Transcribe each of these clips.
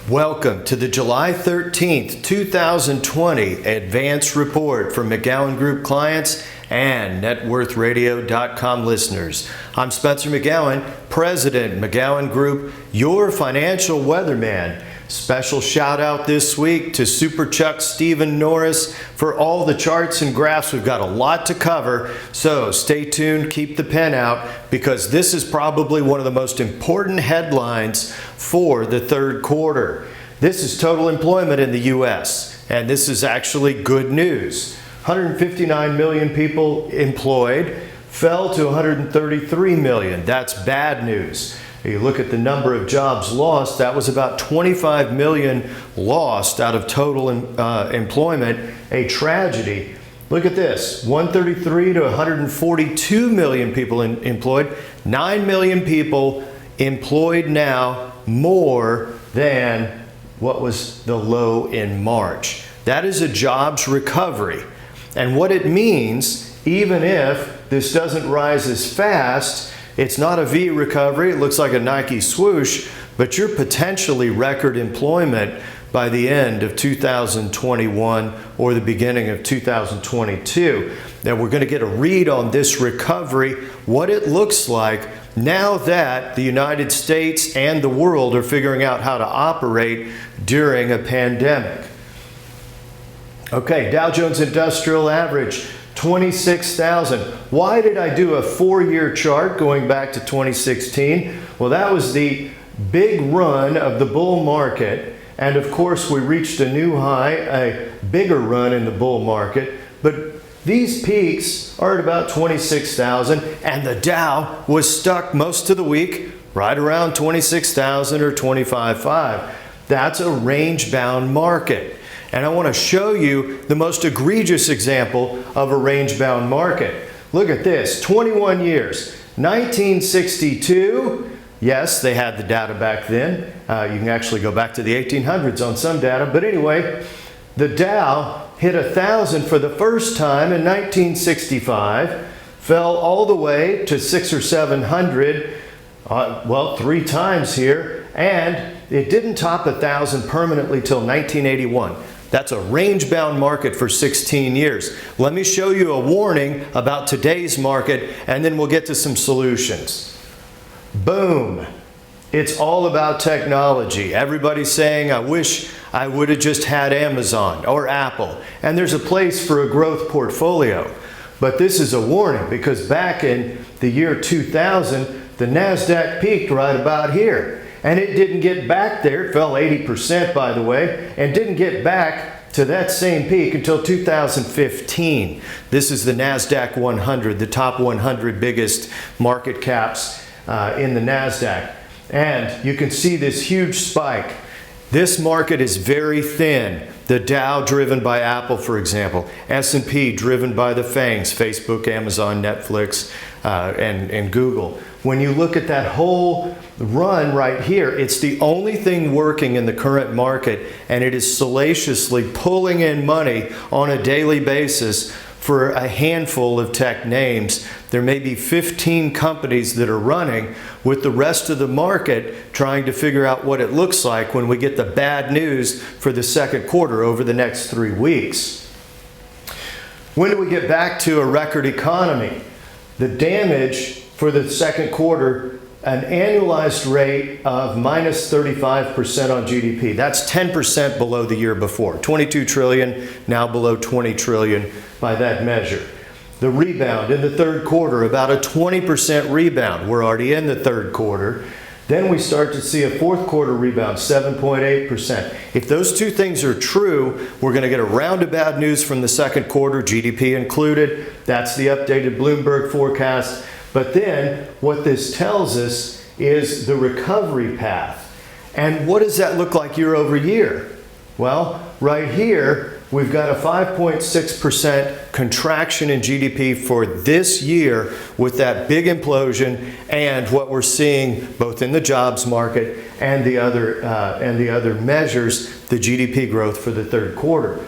Welcome to the July 13th, 2020 Advance Report from McGowanGroup clients and NetWorthRadio.com listeners. I'm Spencer McGowan, President, McGowanGroup, your financial weatherman. Special shout out this week to Super Chuck Stephen Norris for all the charts and graphs. We've got a lot to cover, so stay tuned, keep the pen out, because this is probably one of the most important headlines for the third quarter. This is total employment in the U.S., and this is actually good news. 159 million people employed, fell to 133 million. That's bad news. You look at the number of jobs lost, that was about 25 million lost out of total employment, a tragedy. Look at this, 133 to 142 million people employed, 9 million people employed now, more than what was the low in March. That is a jobs recovery. And what it means, even if this doesn't rise as fast, it's not a V recovery, it looks like a Nike swoosh, but you're potentially record employment by the end of 2021 or the beginning of 2022. Now we're going to get a read on this recovery, what it looks like now that the United States and the world are figuring out how to operate during a pandemic. Okay, Dow Jones Industrial Average, 26,000. Why did I do a 4-year chart going back to 2016? Well, that was the big run of the bull market. And of course, we reached a new high, a bigger run in the bull market. But these peaks are at about 26,000, and the Dow was stuck most of the week right around 26,000 or 25.5. That's a range-bound market. And I want to show you the most egregious example of a range-bound market. Look at this, 21 years, 1962. Yes, they had the data back then. You can actually go back to the 1800s on some data. But anyway, the Dow hit 1,000 for the first time in 1965, fell all the way to 600 or 700, well, 3 times here, and it didn't top 1,000 permanently till 1981. That's a range-bound market for 16 years. Let me show you a warning about today's market, and then we'll get to some solutions. Boom. It's all about technology. Everybody's saying, I wish I would have just had Amazon or Apple. And there's a place for a growth portfolio. But this is a warning, because back in the year 2000, the Nasdaq peaked right about here. And it didn't get back there, it fell 80% by the way, and didn't get back to that same peak until 2015. This is the Nasdaq 100, the top 100 biggest market caps in the Nasdaq. And you can see this huge spike. This market is very thin. The Dow driven by Apple, for example. S&P driven by the FANGs, Facebook, Amazon, Netflix, and Google. When you look at that whole run right here, it's the only thing working in the current market, and it is salaciously pulling in money on a daily basis for a handful of tech names. There may be 15 companies that are running, with the rest of the market trying to figure out what it looks like when we get the bad news for the second quarter over the next 3 weeks. When do we get back to a record economy? The damage for the second quarter, an annualized rate of minus 35% on GDP. That's 10% below the year before. 22 trillion, now below 20 trillion by that measure. The rebound in the third quarter, about a 20% rebound. We're already in the third quarter. Then we start to see a fourth quarter rebound, 7.8%. If those two things are true, we're going to get a round of bad news from the second quarter, GDP included. That's the updated Bloomberg forecast. But then what this tells us is the recovery path. And what does that look like year over year? Well, right here, we've got a 5.6% contraction in GDP for this year with that big implosion, and what we're seeing both in the jobs market and the other measures, the GDP growth for the third quarter.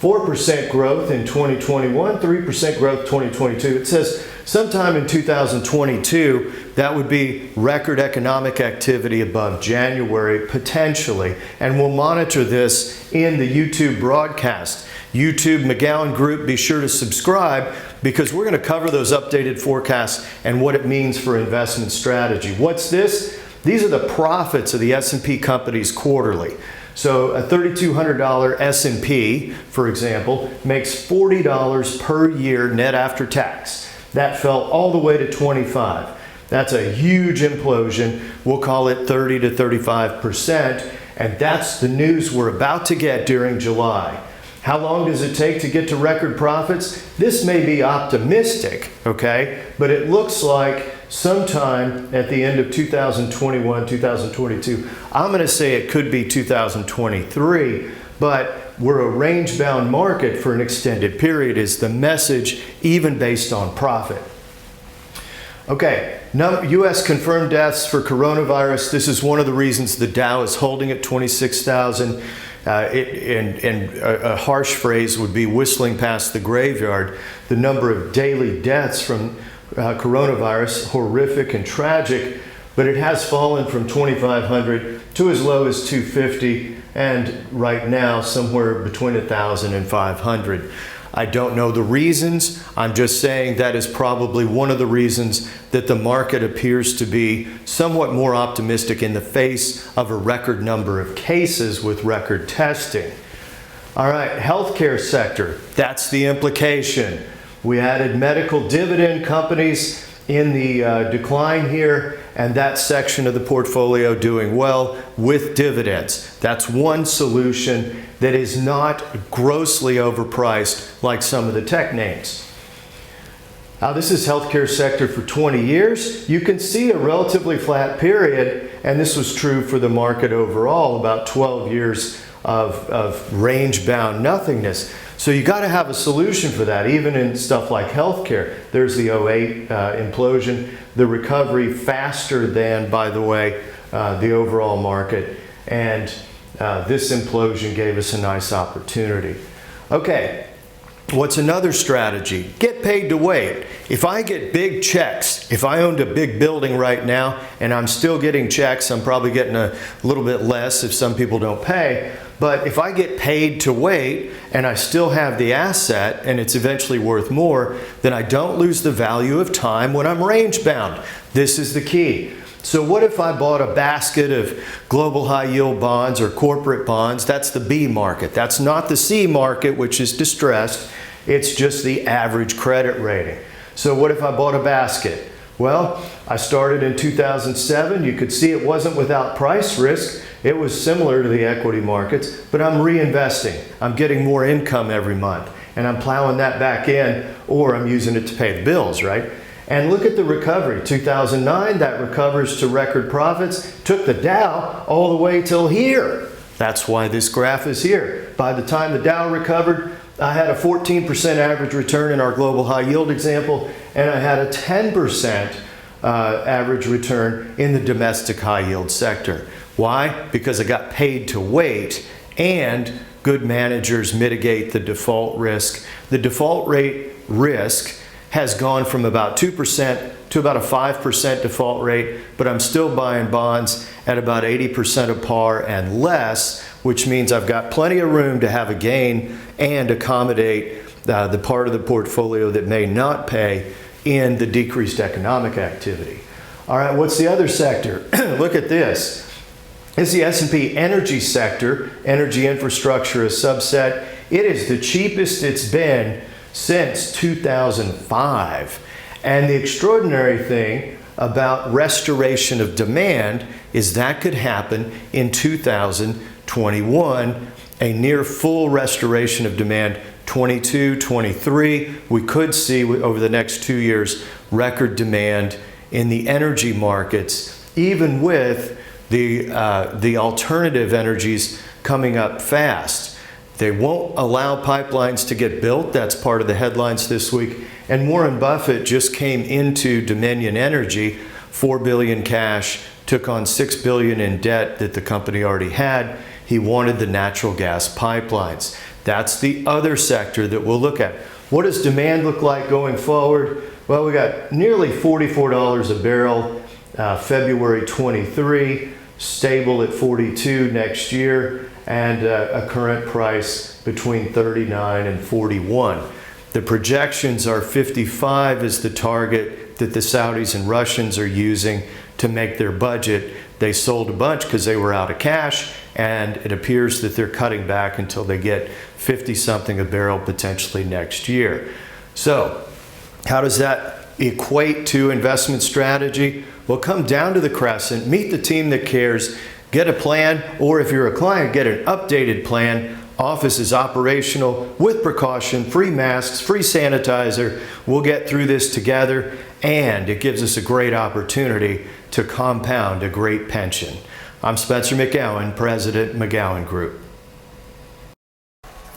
4% growth in 2021, 3% growth 2022. It says Sometime in 2022, that would be record economic activity above January, potentially. And we'll monitor this in the YouTube broadcast. YouTube, McGowan Group, be sure to subscribe because we're going to cover those updated forecasts and what it means for investment strategy. What's this? These are the profits of the S&P companies quarterly. So a $3,200 S&P, for example, makes $40 per year net after tax. That fell all the way to 25. That's a huge implosion. We'll call it 30 to 35%. And that's the news we're about to get during July. How long does it take to get to record profits? This may be optimistic, okay? But it looks like sometime at the end of 2021, 2022, I'm going to say it could be 2023, but we're a range-bound market for an extended period is the message, even based on profit. Okay, U.S. confirmed deaths for coronavirus. This is one of the reasons the Dow is holding at 26,000. A harsh phrase would be whistling past the graveyard. The number of daily deaths from coronavirus, horrific and tragic, but it has fallen from 2,500 to as low as 250, and right now somewhere between 1,000 and 500. I don't know the reasons. I'm just saying that is probably one of the reasons that the market appears to be somewhat more optimistic in the face of a record number of cases with record testing. All right, healthcare sector, that's the implication. We added medical dividend companies in the decline here, and that section of the portfolio doing well with dividends. That's one solution that is not grossly overpriced like some of the tech names. Now this is healthcare sector for 20 years. You can see a relatively flat period, and this was true for the market overall, about 12 years of range-bound nothingness. So you got to have a solution for that, even in stuff like healthcare. There's the 08 implosion, the recovery faster than, by the way, the overall market. And this implosion gave us a nice opportunity. Okay, what's another strategy? Get paid to wait. If I get big checks, if I owned a big building right now and I'm still getting checks, I'm probably getting a little bit less if some people don't pay. But if I get paid to wait and I still have the asset and it's eventually worth more, then I don't lose the value of time when I'm range bound. This is the key. So what if I bought a basket of global high yield bonds or corporate bonds? That's the B market. That's not the C market, which is distressed. It's just the average credit rating. So what if I bought a basket? Well, I started in 2007. You could see it wasn't without price risk. It was similar to the equity markets, but I'm reinvesting. I'm getting more income every month, and I'm plowing that back in, or I'm using it to pay the bills, right? And look at the recovery. 2009, that recovers to record profits. Took the Dow all the way till here. That's why this graph is here. By the time the Dow recovered, I had a 14% average return in our global high yield example, and I had a 10% average return in the domestic high yield sector. Why? Because I got paid to wait, and good managers mitigate the default risk. The default rate risk has gone from about 2% to about a 5% default rate, but I'm still buying bonds at about 80% of par and less, which means I've got plenty of room to have a gain and accommodate the part of the portfolio that may not pay in the decreased economic activity. All right, what's the other sector? Look at this. It's the S&P energy sector, energy infrastructure, a subset. It is the cheapest it's been since 2005. And the extraordinary thing about restoration of demand is that could happen in 2021, a near full restoration of demand. 22, 23, we could see over the next 2 years record demand in the energy markets, even with the alternative energies coming up fast. They won't allow pipelines to get built. That's part of the headlines this week. And Warren Buffett just came into Dominion Energy, $4 billion cash, took on $6 billion in debt that the company already had. He wanted the natural gas pipelines. That's the other sector that we'll look at. What does demand look like going forward? Well, we got nearly $44 a barrel, February 23, stable at 42 next year, and a current price between 39 and 41. The projections are 55 is the target that the Saudis and Russians are using to make their budget. They sold a bunch because they were out of cash, and it appears that they're cutting back until they get 50 something a barrel potentially next year. So how does that equate to investment strategy? Well, come down to the Crescent, meet the team that cares, get a plan, or if you're a client, get an updated plan. Office is operational with precaution, free masks, free sanitizer. We'll get through this together, and it gives us a great opportunity to compound a great pension. I'm Spencer McGowan, President, McGowan Group.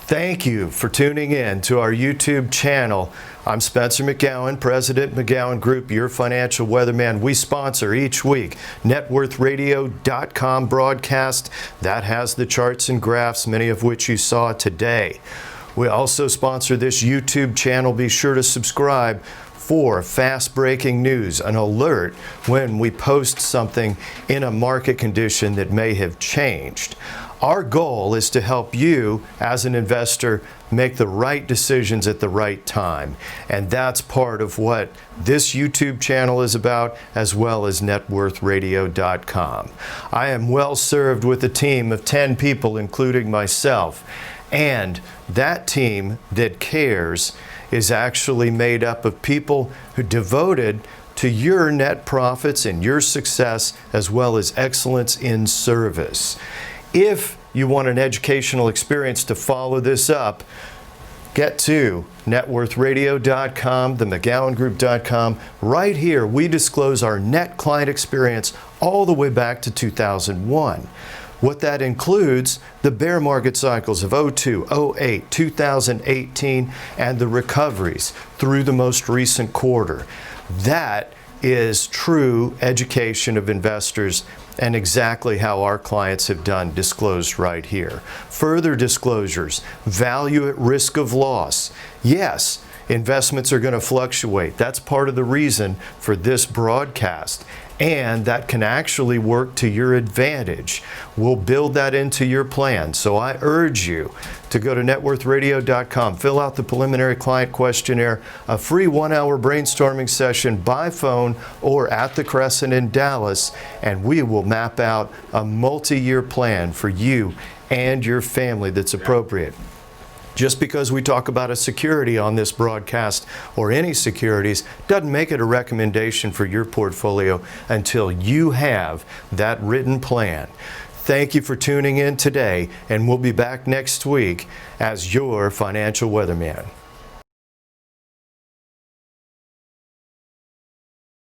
Thank you for tuning in to our YouTube channel. I'm Spencer McGowan, President, McGowan Group, your financial weatherman. We sponsor each week NetWorthRadio.com broadcast that has the charts and graphs, many of which you saw today. We also sponsor this YouTube channel. Be sure to subscribe for fast breaking news, an alert when we post something in a market condition that may have changed. Our goal is to help you as an investor make the right decisions at the right time. And that's part of what this YouTube channel is about, as well as NetWorthRadio.com. I am well served with a team of 10 people, including myself. And that team that cares is actually made up of people who devoted to your net profits and your success, as well as excellence in service. If you want an educational experience to follow this up, get to NetWorthRadio.com, the McGowanGroup.com. Right here, we disclose our net client experience all the way back to 2001. What that includes, the bear market cycles of 02, 08, 2018, and the recoveries through the most recent quarter. That is true education of investors, and exactly how our clients have done, disclosed right here. Further disclosures, value at risk of loss. Yes, investments are going to fluctuate. That's part of the reason for this broadcast. And that can actually work to your advantage. We'll build that into your plan. So I urge you to go to NetWorthRadio.com, fill out the preliminary client questionnaire, a free 1-hour brainstorming session by phone or at the Crescent in Dallas, and we will map out a multi-year plan for you and your family that's appropriate. Just because we talk about a security on this broadcast or any securities doesn't make it a recommendation for your portfolio until you have that written plan. Thank you for tuning in today, and we'll be back next week as your financial weatherman.